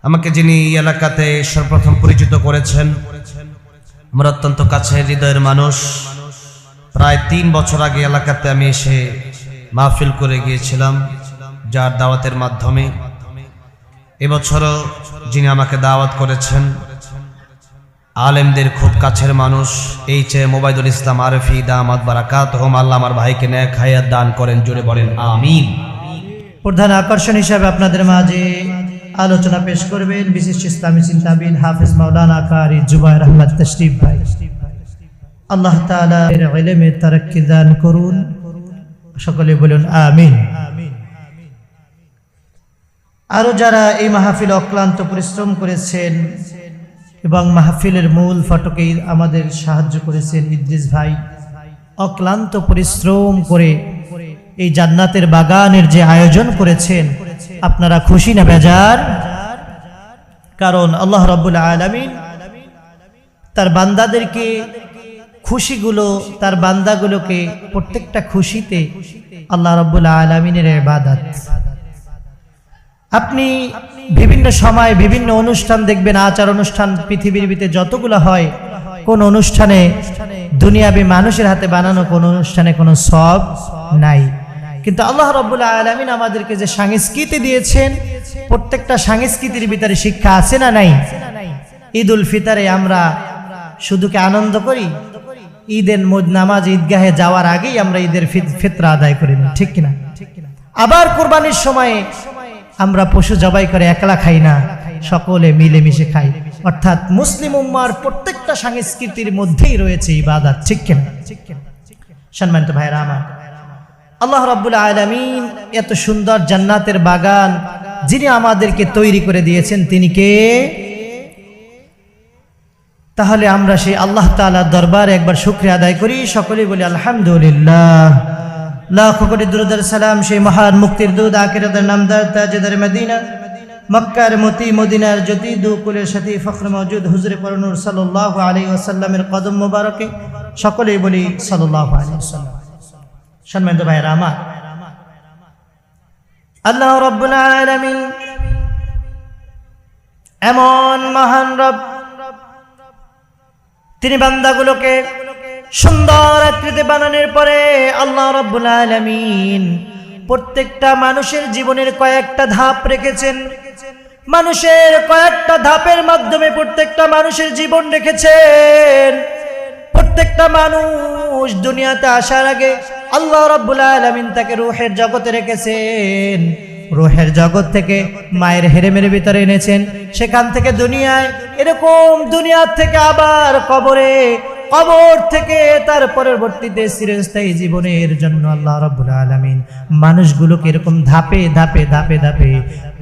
আমাকে যিনি এলাকাতে সর্বপ্রথম পরিচিত করেছেন, আমার অত্যন্ত কাছের হৃদয়ের মানুষ। প্রায় 3 বছর আগে এলাকাতে আমি এসে মাহফিল করে গিয়েছিলাম, যার দাওয়াতের মাধ্যমে। এবছরও যিনি আমাকে দাওয়াত করেছেন, আলেমদের খুব কাছের মানুষ, মোবাইদুল ইসলাম আরফি দামাত বারাকাতুহুম। আল্লাহ আমার ভাইকে নেক হায়াত দান করেন, জোরে বলেন আমিন। প্রধান আকর্ষণ হিসাবে আপনাদের মাঝে আলোচনা পেশ করবেন বিশিষ্ট ইসলামী চিন্তাবিদ হাফেজ মাওলানা কারি জুবায়ের আহমদ তশরিফ ভাই। আল্লাহ তাআলা এর ইলমে তারাক্কি দান করুন, সকলে বলুন আমিন। আরো যারা এই মাহফিল অক্লান্ত পরিশ্রম করেছেন এবং মাহফিলের মূল ফটকে আমাদের সাহায্য করেছেন ইদ্রিস ভাই, অক্লান্ত পরিশ্রম করে এই জান্নাতের বাগানের যে আয়োজন করেছেন, আপনারা খুশি না বেজার? কারণ আল্লাহ রাব্বুল আলামিন তার বান্দাদেরকে তার বান্দাগুলোকে প্রত্যেকটা খুশিতে আল্লাহ রাব্বুল আলামিনের ইবাদত। আপনি বিভিন্ন সময় বিভিন্ন অনুষ্ঠান দেখবেন, আচার অনুষ্ঠান পৃথিবীর ভিতরে যতগুলো হয়, কোন অনুষ্ঠানে দুনিয়াবী মানুষের হাতে বানানো কোন অনুষ্ঠানে কোনো সওয়াব নাই। কিন্তু আল্লাহ রাব্বুল আলামিন আমাদেরকে যে সংস্কৃতি দিয়েছেন, প্রত্যেকটা সংস্কৃতির ভিতরে শিক্ষা আছে না নাই? ঈদুল ফিতরে আমরা শুধু কি আনন্দ করি? ঈদের নামাজ ঈদগাহে যাওয়ার আগেই আমরা ঈদের ফিতরা আদায় করি না, ঠিক কিনা? আবার কুরবানির সময়ে আমরা পশু জবাই করে একলা খাই না, সকলে মিলেমিশে খাই। অর্থাৎ মুসলিম উম্মার প্রত্যেকটা সংস্কৃতির মধ্যেই রয়েছে ইবাদত, ঠিক কিনা? সম্মানিত ভাইরা আমার, আল্লাহ রাব্বুল আলামিন এত সুন্দর জান্নাতের বাগান যিনি আমাদেরকে তৈরি করে দিয়েছেন, তিনি কে? তাহলে আমরা সেই আল্লাহ তাআলার দরবারে একবার শুকরিয়া আদায় করি, সকলেই বলি আলহামদুলিল্লাহ। লাখ কোটি দুরূদ আর সালাম সেই মহান মুক্তির দুধ আখিরাতের নামদার তাজদার মদিনা, মক্কার মতি, মদিনার জ্যোতি, দুকুলের সাথী, ফখরে মওজুদ হুজুরে পরনূর সাল্লাল্লাহু আলাইহি ওয়াসাল্লামের কদম মোবারকে সকলেই বলি সাল্লাল্লাহু আলাইহি ওয়াসাল্লাম। সম্মানিত ভাইরা আমার, আল্লাহ রাব্বুল আলামিন এমন মহান রব, তিনি বান্দাগুলোকে সুন্দর আকৃতি বানানোর পরে আল্লাহ রাব্বুল আলামিন প্রত্যেকটা মানুষের জীবনের কয়েকটা ধাপ রেখেছেন। মানুষের কয়েকটা ধাপের মাধ্যমে প্রত্যেকটা মানুষের জীবন রেখেছেন। প্রত্যেকটা মানুষ দুনিয়াতে আসার আগে আল্লাহ রাব্বুল আলামিন তাকে রূহের জগতে রেখেছেন। রূহের জগৎ থেকে মায়ের হেরেমের ভিতরে এনেছেন, সেখান থেকে দুনিয়ায়, এরকম দুনিয়া থেকে আবার কবরে, কবর থেকে তার পরবর্তীতে চিরস্থায়ী জীবনের জন্য আল্লাহ রাব্বুল আলামিন মানুষগুলোকে এরকম ধাপে ধাপে ধাপে ধাপে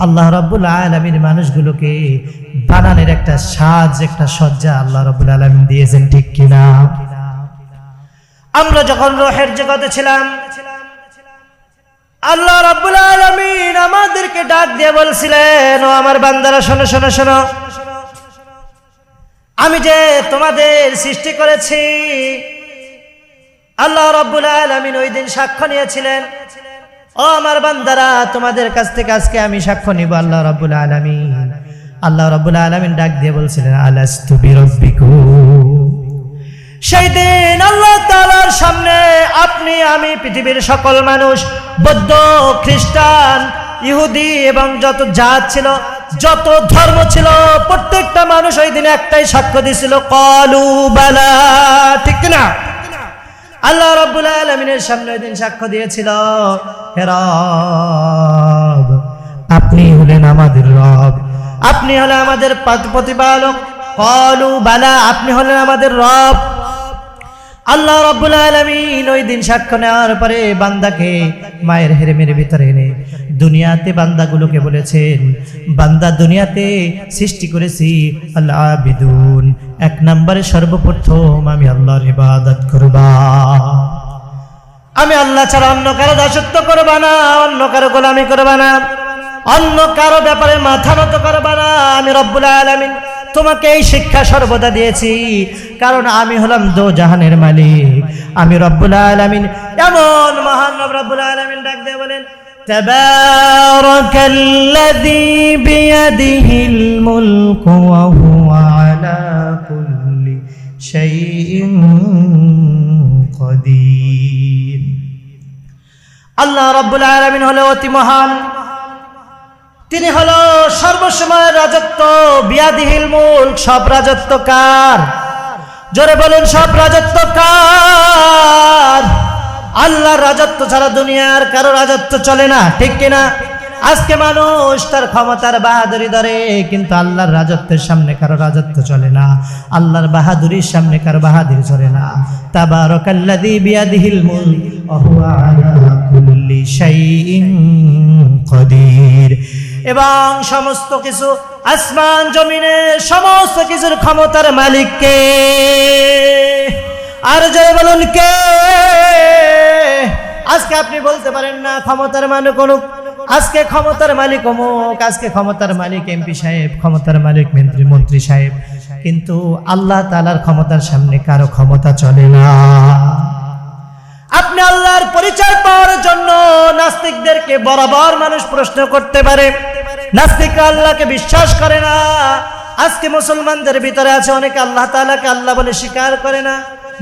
আল্লাহ রাব্বুল আলামিন মানুষগুলোকে বানানোর একটা সাজ, একটা সজ্জা আল্লাহ রাব্বুল আলামিন দিয়েছেন, ঠিক কিনা? আমরা যখন রূহের জগতে ছিলাম, আল্লাহ রাব্বুল আলামিন আমাদেরকে ডাক দিয়ে বলছিলেন, ও আমার বান্দারা শোনো শোনো শোনো, আমি যে তোমাদের সৃষ্টি করেছি। আল্লাহ রাব্বুল আলামিন ওই দিন সাক্ষ্য নিয়েছিলেন, ও আমার বান্দারা, তোমাদের কাছ থেকে আজকে আমি সাক্ষ্য নিব। আল্লাহ রাব্বুল আলামিন ডাক দিয়ে বলছিলেন, আলাস্তু বিরাব্বিকুম। সেই দিন আল্লাহ তাআলার সামনে আপনি আমি, পৃথিবীর সকল মানুষ, বৌদ্ধ, খ্রিস্টান, ইহুদি এবং যত জাত ছিল, যত ধর্ম ছিল, প্রত্যেকটা মানুষ ওই দিন একটাই সাক্ষ্য দিয়েছিল, ক্বালু বালা, ঠিক না? আল্লাহ রাব্বুল আলামিনের সামনে ওই দিন সাক্ষ্য দিয়েছিল, হে রব, আপনি হলেন আমাদের রব, আপনি হলেন আমাদের প্রতিপালক। ক্বালু বালা, আপনি হলেন আমাদের রব। আল্লাহ রাব্বুল আলামিন ওই দিন সাক্ষ্য নেওয়ার পরে বান্দাকে মায়ের হেরেমের ভিতরে এনে দুনিয়াতে বান্দাগুলোকে বলেছেন, বান্দা, দুনিয়াতে সৃষ্টি করেছি আল আবিদুন, 1 নম্বরে সর্বপ্রথম আমি আল্লাহর ইবাদত করবা। আমি আল্লাহ ছাড়া অন্য কারো দাসত্ব করবা না, অন্য কারো গোলামি করবা না, অন্য কারো ব্যাপারে মাথা নত করবা না। আমি রব্বুল আলামিন তোমাকে এই শিক্ষা সর্বদা দিয়েছি, কারণ আমি হলাম দো জাহানের মালিক, আমি রব্বুল আলামিন। এমন মহান রব্বুল আলামিন ডাক দিয়ে বলেন, তাবারাকাল্লাযী বিয়াদিহিল মুলকু ওয়া হুয়া আলা কুল্লি শাইইন কাদির। আল্লাহ রাব্বুল আলামিন হলো অতি মহান, তিনি হলো সর্বসময় রাজত্ব। বিয়াদিহিল মুলক, সব রাজত্ব কার? জোরে বলুন, সব রাজত্ব কার? আল্লাহর রাজত্ব ছাড়া দুনিয়ার কারো রাজত্ব চলে না, ঠিক কিনা? আজকে মানুষ তার ক্ষমতার বাহাদুরি ধরে, কিন্তু আল্লাহর রাজত্বের সামনে কারো রাজত্ব চলে না, আল্লাহর বাহাদুরির সামনে কারো বাহাদুরি চলে না। তাবারাকাল্লাযী বিয়াদিহিল মুলক ওয়া হুয়া আলা কুল্লি শাইইন কাদির। এবং সমস্ত কিছু, আসমান জমিনে সমস্ত কিছুর ক্ষমতার মালিক কে? আর জয় বলুন কে? আজকে আপনি বলতে পারেন না ক্ষমতার মালিক অমুক, আজকে ক্ষমতার মালিক অমুক, আজকে ক্ষমতার মালিক এমপি সাহেব, ক্ষমতার মালিক মন্ত্রী সাহেব, কিন্তু আল্লাহ তাআলার ক্ষমতার সামনে কারো ক্ষমতা চলে না। আপনি আল্লাহর পরিচয় পাওয়ার জন্য নাস্তিকদেরকে বরাবর মানুষ প্রশ্ন করতে পারে, নাস্তিকরা আল্লাহকে বিশ্বাস করে না। আজকে মুসলমানদের ভিতরে আছে অনেকে আল্লাহ তাআলাকে আল্লাহ বলে স্বীকার করে না,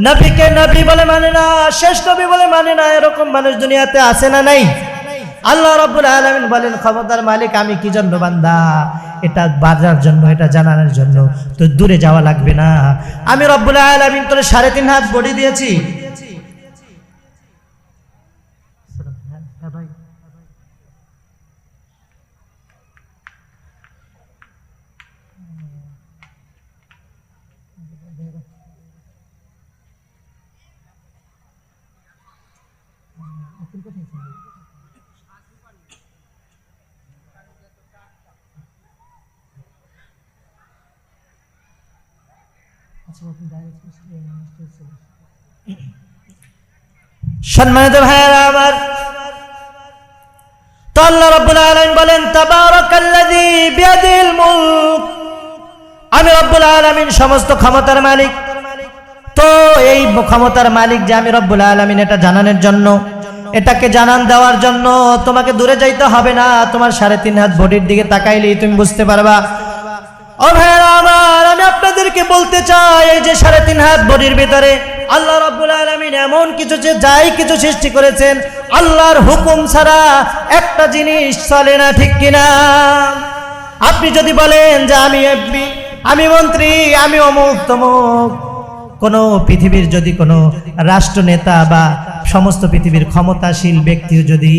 নবীকে নবী বলে মানে না, শেষ নবী বলে মানে না। এরকম মানুষ দুনিয়াতে আছে না নাই? আল্লাহ রাব্বুল আলামিন বলেন, ক্ষমতার মালিক আমি কি জন্য বান্দা? এটা বাজার জন্য, এটা জানানোর জন্য। তো দূরে যাওয়া লাগবে না। আমি রাব্বুল আলামিন তোরে 3.5 হাত বডি দিয়েছি। সম্মানিত ভাইয়েরা আমার, তো আল্লাহ রাব্বুল আলামিন বলেন, তাবারাকাল্লাযী বিয়াদিহিল মুলক, আমি রাব্বুল আলামিন সমস্ত ক্ষমতার মালিক। তো এই ক্ষমতার মালিক যে আমি রাব্বুল আলামিন, এটা জানানোর জন্য, এটাকে জানান দেওয়ার জন্য তোমাকে দূরে যাইতে হবে না। তোমার 3.5 হাত বডির দিকে তাকাইলেই তুমি বুঝতে পারবা। ও ভাইরা আমার, আমি আপনাদেরকে বলতে চাই, এই যে 3.5 হাত বডির ভিতরে আল্লাহ রাব্বুল আলামিন এমন কিছু, যে যাই কিছু সৃষ্টি করেছেন আল্লাহর হুকুম ছাড়া একটা জিনিস চলে না, ঠিক কিনা? আপনি যদি বলেন যে আমি এমপি, আমি মন্ত্রী, আমি অমুক তমুক, কোন পৃথিবীর যদি কোনো রাষ্ট্রনেতা বা সমস্ত পৃথিবীর ক্ষমতাশীল ব্যক্তি যদি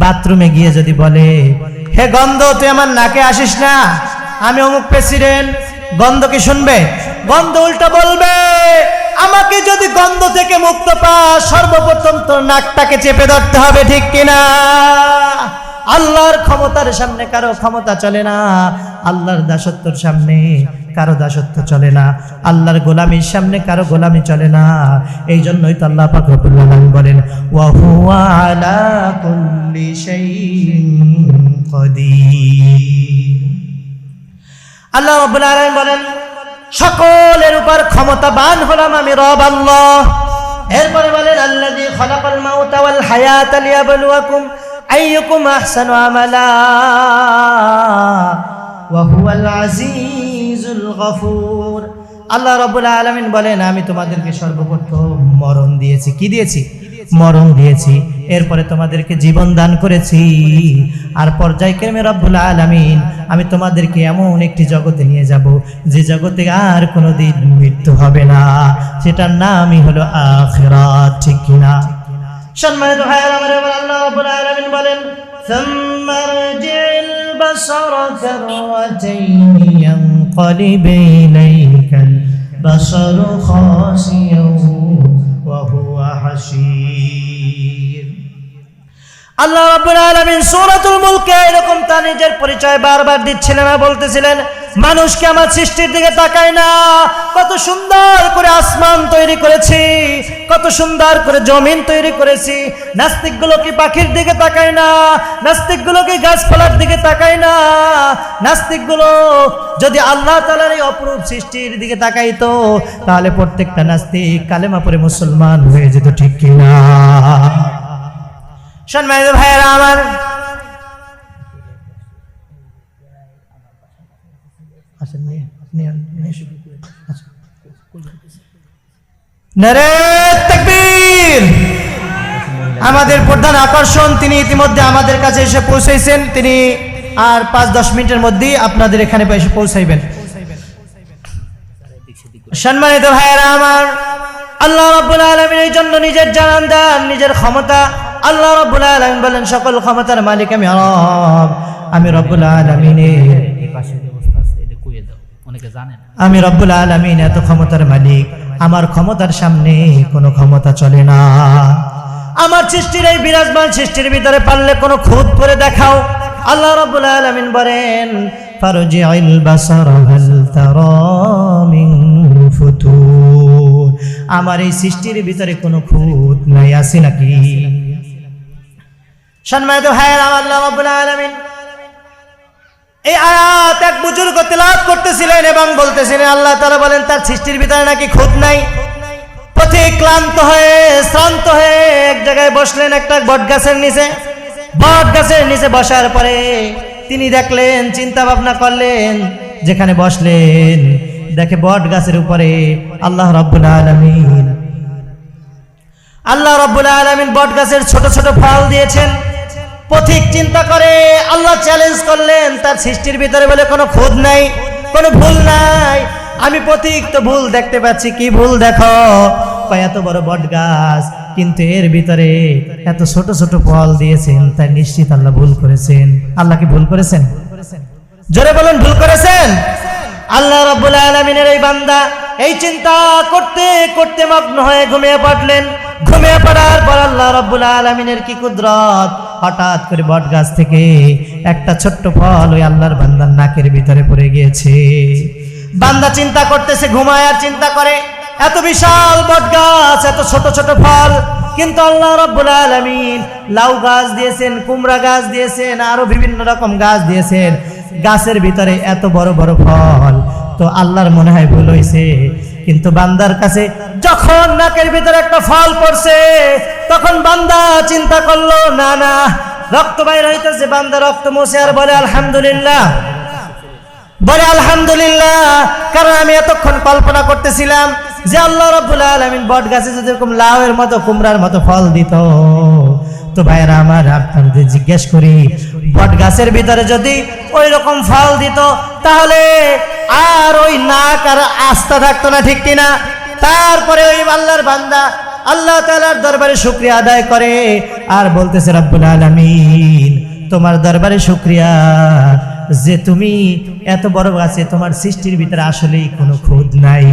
বাথরুমে গিয়ে যদি বলে, হে গন্ধ তুই আমার নাকে আসিস না, আমি অমুক প্রেসিডেন্ট, গন্ধ কি শুনবে? গন্ধ উল্টা বলবে, আমাকে যদি গন্ধ থেকে মুক্ত পাস সর্বপ্রথম তোর নাকটাকে চেপে ধরতে হবে, ঠিক কিনা? আল্লাহর ক্ষমতার সামনে কারো ক্ষমতা চলে না, আল্লাহর দাসত্বের সামনে কারো দাসত্ব চলে না, আল্লাহর গোলামির সামনে কারো গোলামি চলে না। এই জন্যই তো আল্লাহ পাক রব্বুল আলামিন বলেন, ওয়া হুয়া আলা কুল্লি শাইইন কাদির। আল্লাহ রাব্বুল আলামিন বলেন, সকলের উপর ক্ষমতাবান হলাম আমি রব আল্লাহ। এরপরে বলেন, আল্লাযী খালাকাল মাউতা ওয়াল হায়াতা লিয়াবলুয়াকুম আইয়ুকুম আহসানু আমালা ওয়া হুয়াল আজিজুল গফুর। আল্লাহ রাব্বুল আলামিন বলেন, আমি তোমাদেরকে সর্বপ্রথম মরণ দিয়েছি। কি দিয়েছি? মরণ দিয়েছি। এরপরে তোমাদেরকে জীবন দান করেছি। আর পর্যায়ক্রমে রব্বুল আলামিন আমি তোমাদেরকে এমন একটি জগতে নিয়ে যাব, যে জগতে আর কোনোদিন মৃত্যু হবে না, সেটার নামই হলো আখিরাত, ঠিক কিনা? সম্মানিত ভাইয়েরা আমার, আল্লাহ রাব্বুল আলামিন বলেন, সুম্মা রজি'ল বাসারা কাররাতাইনি ইয়ানকালিবু ইলাইকাল বাসারু খাসিয়ান ওয়া হুয়া হাসীর। আল্লাহ রাব্বুল আলামিন সূরাতুল মুলকে এরকম তার নিজের পরিচয় বারবার দিচ্ছিলেন আর বলতেছিলেন, মানুষকে আমার সৃষ্টির দিকে তাকায় না, কত সুন্দর করে আসমান তৈরি করেছি, কত সুন্দর করে জমিন তৈরি করেছি। নাস্তিকগুলো কি পাখির দিকে তাকায় না, নাস্তিকগুলো কি গাছপালার দিকে তাকায় না, নাস্তিকগুলো যদি আল্লাহ তাআলার এই অপরূপ সৃষ্টির দিকে তাকাইতো, তাহলে প্রত্যেকটা নাস্তিক কালেমা পড়ে মুসলমান হয়ে যেত, ঠিক কিনা? সম্মানিত ভাইয়েরা আমার, আচ্ছা নারে তাকবীর। আমাদের প্রধান আকর্ষণ তিনি ইতিমধ্যে আমাদের কাছে এসে পৌঁছেছেন। তিনি আর 5-10 মিনিটের মধ্যেই আপনাদের এখানে এসে পৌঁছাইবেন। সম্মানিত ভাইয়েরা আমার, আল্লাহ রাব্বুল আলামিন এই জন্য নিজের জানান দেন, নিজের ক্ষমতা। আল্লাহ রাব্বুল আলামিন বলেন, সকল ক্ষমতার মালিক আমি রব, আমি রব্বুল আলামিনের, আমি রব্বুল আলামিন এত ক্ষমতার মালিক, আমার ক্ষমতার সামনে কোনো ক্ষমতা চলে না। আমার সৃষ্টির এই বিরাজমান সৃষ্টির ভিতরে পারলে কোনো খুঁত করে দেখাও। আল্লাহ রাব্বুল আলামিন বলেন, ফারজি'ল বাসারা হাল তারা মিন ফুতুর। আমার এই সৃষ্টির ভিতরে কোনো খুঁত নাই, আছে নাকি? সম্মানিত ভাইয়েরা, আল্লাহ রাব্বুল আলামিন এই আয়াত এক বুজুর্গ তেলাওয়াত করতেছিলেন এবং বলতেছিলেন, আল্লাহ তাআলা বলেন তার সৃষ্টির ভিতরে নাকি খুঁত নাই। পথে ক্লান্ত হয়ে শ্রান্ত হয়ে এক জায়গায় বসলেন, একটা বট গাছের নিচে। বট গাছের নিচে বসার পরে তিনি দেখলেন, চিন্তা ভাবনা করলেন, যেখানে বসলেন দেখে বট গাছের উপরে আল্লাহ রাব্বুল আলামিন বট গাছের ছোট ছোট ফল দিয়েছেন। পথিক চিন্তা করে আল্লাহ চ্যালেঞ্জ করলেন, তার সৃষ্টির ভিতরে বলে কোনো খুঁত নাই, কোনো ভুল নাই। আমি পথিক তো ভুল দেখতে পাচ্ছি। কি ভুল দেখো? এত বড় বট গাছ, কিন্তু এর ভিতরে এত ছোট ছোট ফল দিয়েছেন, তাই নিশ্চিত আল্লাহ ভুল করেছেন। আল্লাহ কি ভুল করেছেন? জোরে বলেন, ভুল করেছেন? আল্লাহ রাব্বুল আলামিনের এই বান্দা এই চিন্তা করতে করতে মগ্ন হয়ে ঘুমিয়ে পড়লেন। ঘুমিয়ে পড়ার পর আল্লাহ রাব্বুল আলামিনের কি কুদরত, হঠাৎ করে বট গাছ থেকে একটা ছোট্ট ফল ওই আল্লাহর বান্দার নাকের ভিতরে পড়ে গিয়েছে। বান্দা চিন্তা করতেছে, ঘুমায় আর চিন্তা করে, এত বিশাল বট গাছ, এত ছোট ছোট ফল, কিন্তু আল্লাহ রাব্বুল আলামিন লাউ গাছ দিয়েছেন, কুমড়া গাছ দিয়েছেন, আরো বিভিন্ন রকম গাছ দিয়েছেন। গাছের ভিতরে এত বড় বড় ফল, তো আল্লাহর মনে হয় ভুল হয়েছে। কিন্তু বান্দার কাছে যখন নাকের ভিতরে একটা ফল পড়ছে, তখন বান্দা চিন্তা করলো, না না, রক্ত বাইর হইতেছে। বান্দা রক্ত মুছে আর বলে আলহামদুলিল্লাহ, বলে আলহামদুলিল্লাহ। কারণ আমি এতক্ষণ কল্পনা করতেছিলাম যে আল্লাহ রাব্বুল আলামিন বট গাছে যদি এরকম লাউয়ের মতো কুমড়ার মতো ফল দিত, তো ভাইরা আমার আপনাদের জিজ্ঞেস করি, বট গাছের ভিতরে যদি ওই রকম ফল দিত, তাহলে আর ওই নাক আর আস্থা থাকতো না, ঠিক কিনা? তারপরে ওই আল্লাহর বান্দা আল্লাহ তাআলার দরবারে শুকরিয়া আদায় করে আর বলতেছে, রব্বুল আলামিন তোমার দরবারে শুকরিয়া যে তুমি এত বড় গাছে, তোমার সৃষ্টির ভিতরে আসলেই কোনো খুঁত নাই।